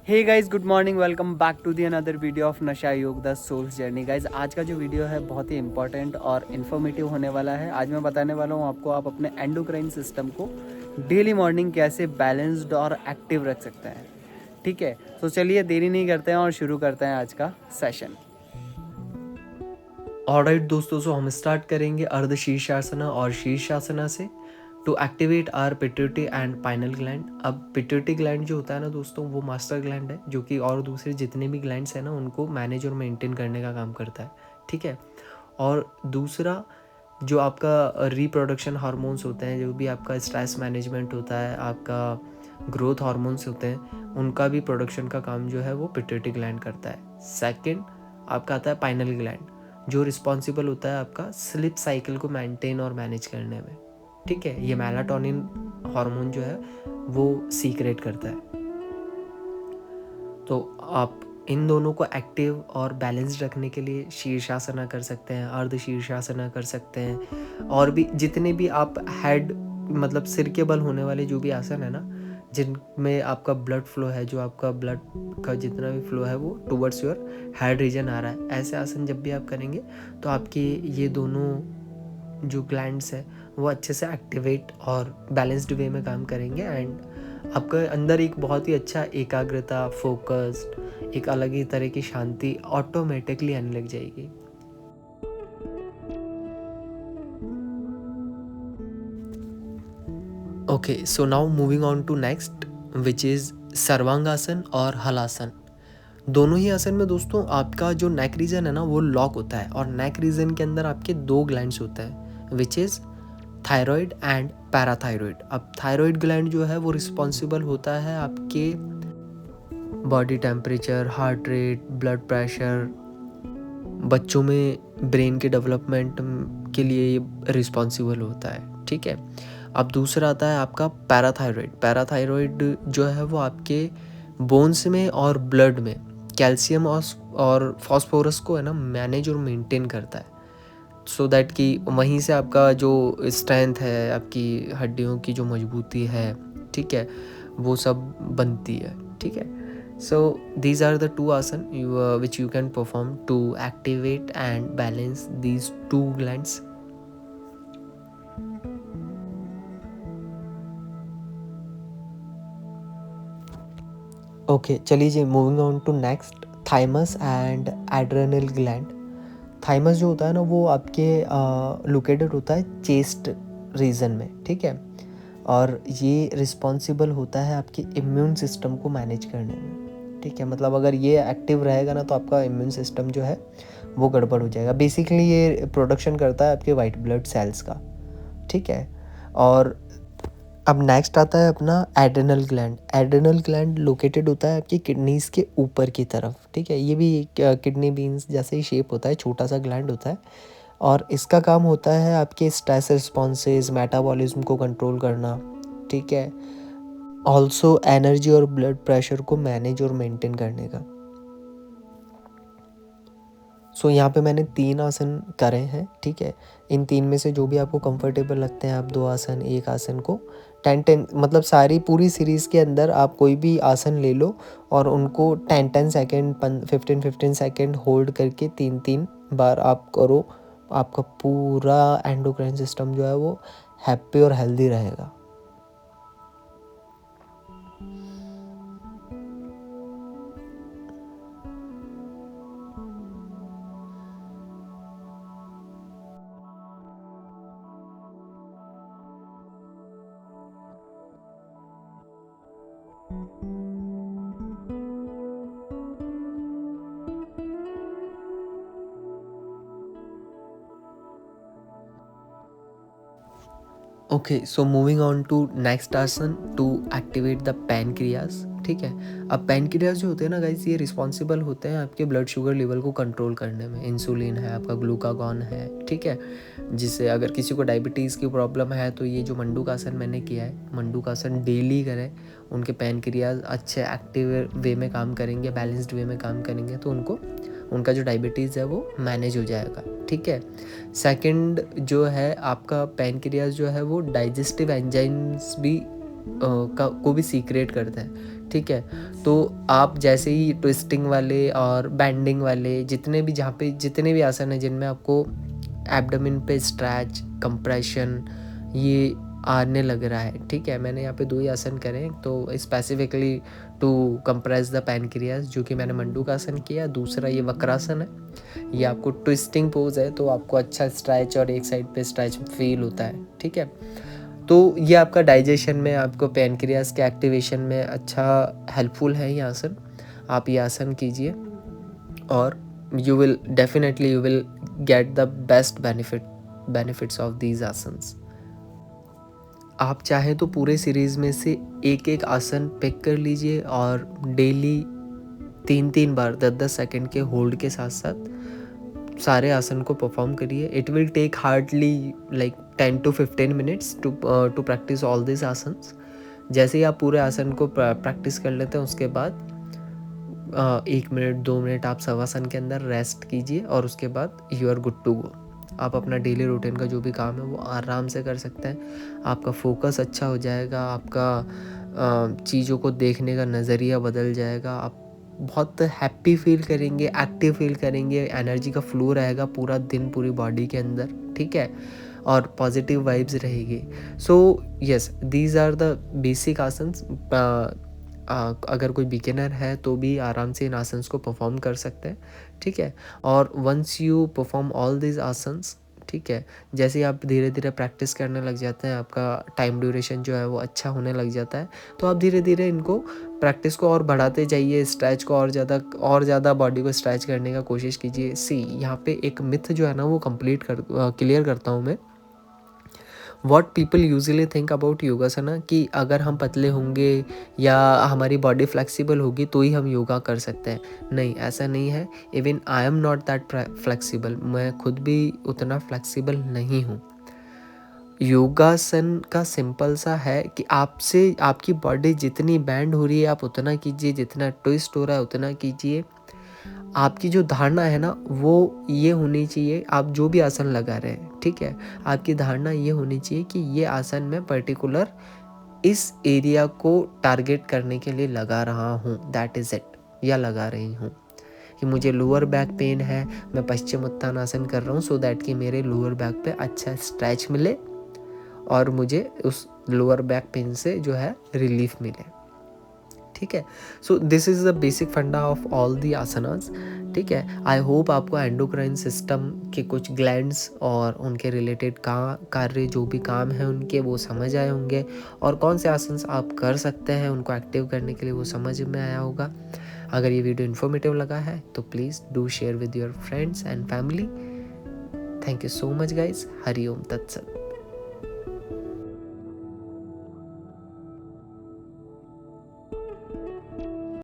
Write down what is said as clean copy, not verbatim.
Hey guys, good morning. Welcome back to the another video of नशा yoga the souls journey. Guys, आज का जो video है बहुत ही इंपॉर्टेंट और इन्फॉर्मेटिव होने वाला है। आज मैं बताने वाला हूँ आपको आप अपने एंडोक्राइन सिस्टम को डेली मॉर्निंग कैसे बैलेंस्ड और एक्टिव रख सकते हैं। ठीक है, तो चलिए देरी नहीं करते हैं और शुरू करते हैं आज का सेशन। ऑलराइट दोस्तों, सो हम स्टार्ट करेंगे अर्ध शीर्षासना और शीर्षासना से to activate our pituitary and pineal gland. अब पिट्यूटरी ग्लैंड जो होता है ना दोस्तों, वो मास्टर ग्लैंड है जो कि और दूसरे जितने भी ग्लैंड्स हैं ना उनको मैनेज और मेंटेन करने का काम करता है। ठीक है। और दूसरा जो आपका रिप्रोडक्शन हार्मोन्स होते हैं, जो भी आपका स्ट्रेस मैनेजमेंट होता है, आपका ग्रोथ हार्मोन्स होते हैं, उनका भी प्रोडक्शन का काम जो है वो पिट्यूटरी ग्लैंड करता है। सेकंड आपका आता है पाइनल ग्लैंड, जो रिस्पॉन्सिबल होता है आपका स्लीप साइकिल को मेंटेन और मैनेज करने में। ठीक है, ये मेलाटोनिन हार्मोन जो है वो सीक्रेट करता है। तो आप इन दोनों को एक्टिव और बैलेंस्ड रखने के लिए शीर्षासना कर सकते हैं, अर्ध शीर्षासना कर सकते हैं, और भी जितने भी आप हेड मतलब सिर के बल होने वाले जो भी आसन है ना, जिनमें आपका ब्लड फ्लो है, जो आपका ब्लड का जितना भी फ्लो है वो टुवर्ड्स योर हेड रीजन आ रहा है, ऐसे आसन जब भी आप करेंगे तो आपके ये दोनों जो ग्लैंड्स है वो अच्छे से एक्टिवेट और बैलेंस्ड वे में काम करेंगे। एंड आपके अंदर एक बहुत ही अच्छा एकाग्रता, फोकस्ड, एक अलग ही तरह की शांति ऑटोमेटिकली आने लग जाएगी। Okay, so now moving on to next, which is Sarvangasana और हलासन। दोनों ही आसन में दोस्तों आपका जो नेक रीजन है ना वो लॉक होता है, और नेक रीजन के अंदर आपके दो ग्लैंड्स होते हैं, which is thyroid and parathyroid. अब थायराइड ग्लैंड जो है वो रिस्पॉन्सिबल होता है आपके body temperature, heart rate, blood pressure, बच्चों में ब्रेन के डेवलपमेंट के लिए ये रिस्पॉन्सिबल होता है। ठीक है। अब दूसरा आता है आपका पैराथायराइड। पैराथायराइड जो है वो आपके बोन्स में और ब्लड में कैल्शियम और फॉस्फोरस को है ना मैनेज और मेंटेन करता है, सो दैट कि वहीं से आपका जो स्ट्रेंथ है, आपकी हड्डियों की जो मजबूती है, ठीक है, वो सब बनती है। ठीक है। सो these are the two आसन which you can perform to activate and balance these two glands. Okay, चलिए जी, moving on to next, thymus and adrenal gland. Thymus जो होता है ना वो आपके लोकेटेड होता है चेस्ट रीजन में। ठीक है। और ये रिस्पॉन्सिबल होता है आपके इम्यून सिस्टम को मैनेज करने में। ठीक है, मतलब अगर ये एक्टिव रहेगा ना तो आपका इम्यून सिस्टम जो है वो गड़बड़ हो जाएगा। बेसिकली ये प्रोडक्शन करता है आपके वाइट ब्लड सेल्स का। ठीक है। और अब नेक्स्ट आता है अपना adrenal gland. Adrenal gland located होता है आपकी किडनीज के ऊपर की तरफ। ठीक है, ये भी किडनी बीन्स जैसे ही शेप होता है, छोटा सा ग्लैंड होता है, और इसका काम होता है आपके स्ट्रेस रिस्पॉन्सेज, मेटाबॉलिज्म को कंट्रोल करना। ठीक है। ऑल्सो एनर्जी और ब्लड प्रेशर को मैनेज और मेंटेन करने का। सो यहाँ पे मैंने 3 आसन करे हैं। ठीक है, इन 3 में से जो भी आपको कंफर्टेबल लगते हैं, आप 2 आसन, एक आसन को 10-10 मतलब सारी पूरी सीरीज़ के अंदर आप कोई भी आसन ले लो और उनको 10-10 सेकेंड 15-15 सेकेंड होल्ड करके 3-3 बार आप करो। आपका पूरा एंडोक्राइन सिस्टम जो है वो हैप्पी और हेल्दी रहेगा। Okay, so moving on to next asana to activate the pancreas. ठीक है। अब पैनक्रियाज जो होते हैं ना गाइस, ये रिस्पॉन्सिबल होते हैं आपके ब्लड शुगर लेवल को कंट्रोल करने में। इंसुलिन है, आपका ग्लूकागॉन है। ठीक है, जिससे अगर किसी को डायबिटीज़ की प्रॉब्लम है तो ये जो मंडूकासन मैंने किया है, मंडूकासन डेली करें, उनके पैनक्रियाज अच्छे एक्टिव वे में काम करेंगे, बैलेंस्ड वे में काम करेंगे, तो उनको उनका जो डायबिटीज़ है वो मैनेज हो जाएगा। ठीक है। सेकंड जो है आपका पैनक्रियाज जो है वो डाइजेस्टिव एंजाइम्स भी को भी सीक्रेट करता है। ठीक है। तो आप जैसे ही ट्विस्टिंग वाले और बैंडिंग वाले जितने भी जहाँ पे जितने भी आसन हैं जिनमें आपको एब्डोमेन पे स्ट्रैच कंप्रेशन ये आने लग रहा है, ठीक है, मैंने यहाँ पे 2 ही आसन करे हैं। तो specifically to compress the pancreas, जो कि मैंने मंडूक आसन किया। दूसरा ये वक्रासन है, ये आपको ट्विस्टिंग पोज है, तो आपको अच्छा स्ट्रेच और एक साइड पे स्ट्रेच फील होता है, ठीक है। तो ये आपका डाइजेशन में, आपको पैनक्रियाज के एक्टिवेशन में अच्छा हेल्पफुल है ये आसन। आप ये आसन कीजिए और you will get the best benefits of these asanas. आप चाहें तो पूरे सीरीज़ में से एक एक आसन पिक कर लीजिए और डेली 3-3 बार 10-10 सेकंड के होल्ड के साथ साथ सारे आसन को परफॉर्म करिए। It will take hardly like 10 to 15 minutes to practice all this asanas. जैसे ही आप पूरे आसन को प्रैक्टिस कर लेते हैं उसके बाद 1 मिनट 2 मिनट आप शवासन के अंदर रेस्ट कीजिए और उसके बाद you are good to go. आप अपना डेली रूटीन का जो भी काम है वो आराम से कर सकते हैं। आपका फोकस अच्छा हो जाएगा, आपका चीज़ों को देखने का नज़रिया बदल जाएगा, आप बहुत हैप्पी फील करेंगे, एक्टिव फील करेंगे, एनर्जी का फ्लो रहेगा पूरा दिन पूरी बॉडी के अंदर, ठीक है, और पॉजिटिव वाइब्स रहेगी। So yes, these are the basic asanas. अगर कोई बिगिनर है तो भी आराम से इन आसन्स को परफॉर्म कर सकते हैं, ठीक है। और once you perform all this asanas, ठीक है, जैसे ही आप धीरे धीरे प्रैक्टिस करने लग जाते हैं, आपका टाइम ड्यूरेशन जो है वो अच्छा होने लग जाता है, तो आप धीरे धीरे इनको प्रैक्टिस को और बढ़ाते जाइए, स्ट्रेच को और ज़्यादा बॉडी को स्ट्रेच करने का कोशिश कीजिए। यहाँ पे एक मिथ जो है ना वो क्लियर करता हूँ मैं। What people usually think about yogasana कि अगर हम पतले होंगे या हमारी बॉडी फ्लेक्सिबल होगी तो ही हम योगा कर सकते हैं। नहीं, ऐसा नहीं है। Even I am not that flexible, मैं खुद भी उतना फ्लेक्सिबल नहीं हूँ। योगासन का सिंपल सा है कि आपसे आपकी बॉडी जितनी बैंड हो रही है आप उतना कीजिए, जितना ट्विस्ट हो रहा है उतना कीजिए। आपकी जो धारणा है ना वो ये होनी चाहिए, आप जो भी आसन लगा रहे हैं, ठीक है, आपकी धारणा ये होनी चाहिए कि ये आसन मैं पर्टिकुलर इस एरिया को टारगेट करने के लिए लगा रहा हूँ, दैट इज़ इट, या लगा रही हूँ कि मुझे लोअर बैक पेन है, मैं पश्चिमोत्तानासन कर रहा हूँ सो दैट कि मेरे लोअर बैक पे अच्छा स्ट्रेच मिले और मुझे उस लोअर बैक पेन से जो है रिलीफ मिले, ठीक है। So this is the basic फंडा ऑफ ऑल दी आसनास, ठीक है। आई होप आपको एंडोक्राइन सिस्टम के कुछ ग्लैंड्स और उनके रिलेटेड कार्य जो भी काम है उनके वो समझ आए होंगे और कौन से आसन आप कर सकते हैं उनको एक्टिव करने के लिए वो समझ में आया होगा। अगर ये वीडियो इन्फॉर्मेटिव लगा है तो please do share with your friends and family. Thank you so much guys. Hari Om तत्सत।